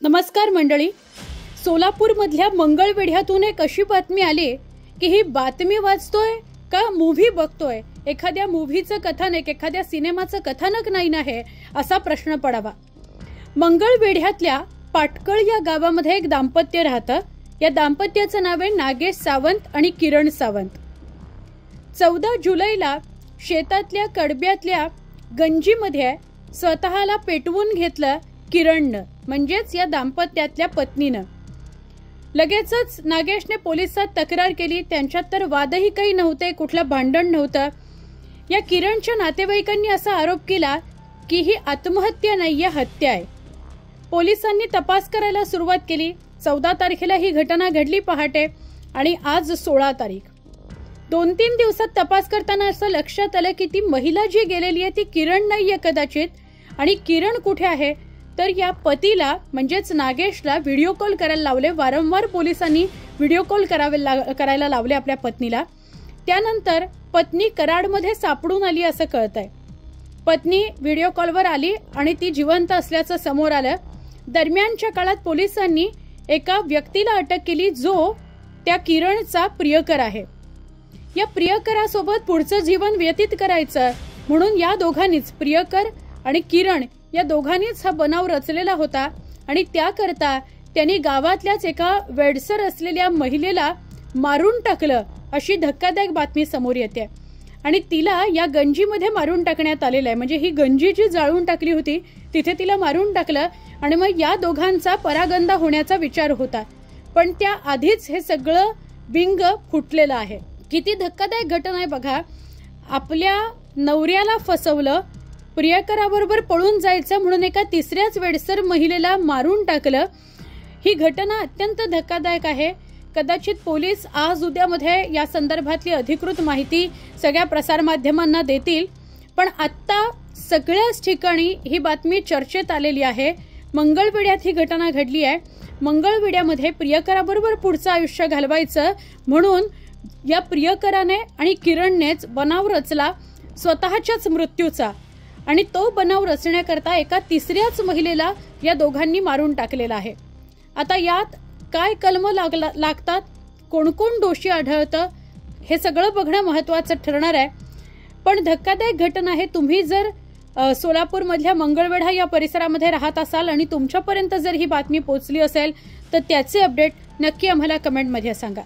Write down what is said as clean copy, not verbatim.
नमस्कार मंडळी. सोलापूरमधल्या मंगळवेढ्यातून एक अशी बातमी आली की ही बातमी वाचतोय का मूव्ही बघतोय, एखाद्या मूव्हीचं कथानक, एखाद्या सिनेमाचं कथानक नाही ना हे असा प्रश्न पडावा. मंगळवेढ्यातल्या पाटकळ या गावामध्ये एक दाम्पत्य राहतं. या दाम्पत्याचं नाव आहे नागेश सावंत आणि किरण सावंत. 14 जुलैला शेतातल्या कडब्यातल्या गंजीमध्ये स्वतःला पेटवून घेतलं किरणनं, म्हणजेच या दाम्पत्यातल्या पत्नीनं. लगेचच नागेशने पोलिसात तक्रार केली. त्यांच्यात तर वादही काही नव्हते, कुठलं भांडण नव्हतं. या किरणच्या नातेवाईकांनी असा आरोप केला की ही आत्महत्या नाहीये, हत्या आहे. पोलिसांनी तपास करायला सुरुवात केली. 14 तारखेला ही घटना घडली पहाटे आणि आज 16 तारीख. 2-3 दिवसात तपास करताना असं लक्षात आलं की ती महिला जी गेलेली आहे ती किरण नाहीये कदाचित. आणि किरण कुठे आहे तर या पतीला म्हणजेच नागेशला व्हिडिओ कॉल करायला लावले. वारंवार पोलिसांनी व्हिडिओ कॉल करायला लावले आपल्या पत्नीला. त्यानंतर पत्नी कराडमध्ये सापडून आली असं कळतंय. पत्नी व्हिडिओ कॉलवर आली आणि ती जिवंत असल्याचं समोर आलं. दरम्यानच्या काळात पोलिसांनी एका व्यक्तीला अटक केली जो त्या किरणचा प्रियकर आहे. या प्रियकरासोबत पुढचं जीवन व्यतीत करायचं म्हणून या दोघांनीच, प्रियकर आणि किरण या दोघांनीच हा बनाव रचलेला होता. आणि त्याकरता त्यांनी गावातल्याच एका वेडसर असलेल्या महिलेला मारून टाकलं अशी धक्कादायक बातमी समोर येते. आणि तिला या गंजीमध्ये मारून टाकण्यात आलेलं आहे. म्हणजे ही गंजी जी जाळून टाकली होती तिथे तिला मारून टाकलं आणि मग या दोघांचा परागंदा होण्याचा विचार होता. पण त्या आधीच हे सगळं विंग फुटलेलं आहे. किती धक्कादायक घटना आहे बघा. आपल्या नवऱ्याला फसवलं, प्रियकराबरोबर पळून जायचं म्हणून एका तिसऱ्याच वेडसर महिलेला मारून टाकलं. ही घटना अत्यंत धक्कादायक आहे. कदाचित पोलीस आज उद्यामध्ये या संदर्भातली अधिकृत माहिती सगळ्या प्रसारमाध्यमांना देतील. पण आत्ता सगळ्याच ठिकाणी ही बातमी चर्चेत आलेली आहे. मंगळवेढ्यात ही घटना घडली आहे. मंगळवेढ्यामध्ये प्रियकराबरोबर पुढचं आयुष्य घालवायचं म्हणून या प्रियकराने आणि किरणनेच बनाव रचला स्वतःच्याच मृत्यूचा. आणि तो बनाव रचण्याकरता एका तिसऱ्याच महिलेला या दोघांनी मारून टाकलेला आहे. आता यात काय कलम लागतात, कोण कोण दोषी आढळतं हे सगळं बघणं महत्वाचं ठरणार आहे. पण धक्कादायक घटना आहे. तुम्ही जर सोलापूरमधल्या मंगळवेढा या परिसरामध्ये राहत असाल आणि तुमच्यापर्यंत जर ही बातमी पोहोचली असेल तर त्याचे अपडेट नक्की आम्हाला कमेंटमध्ये सांगा.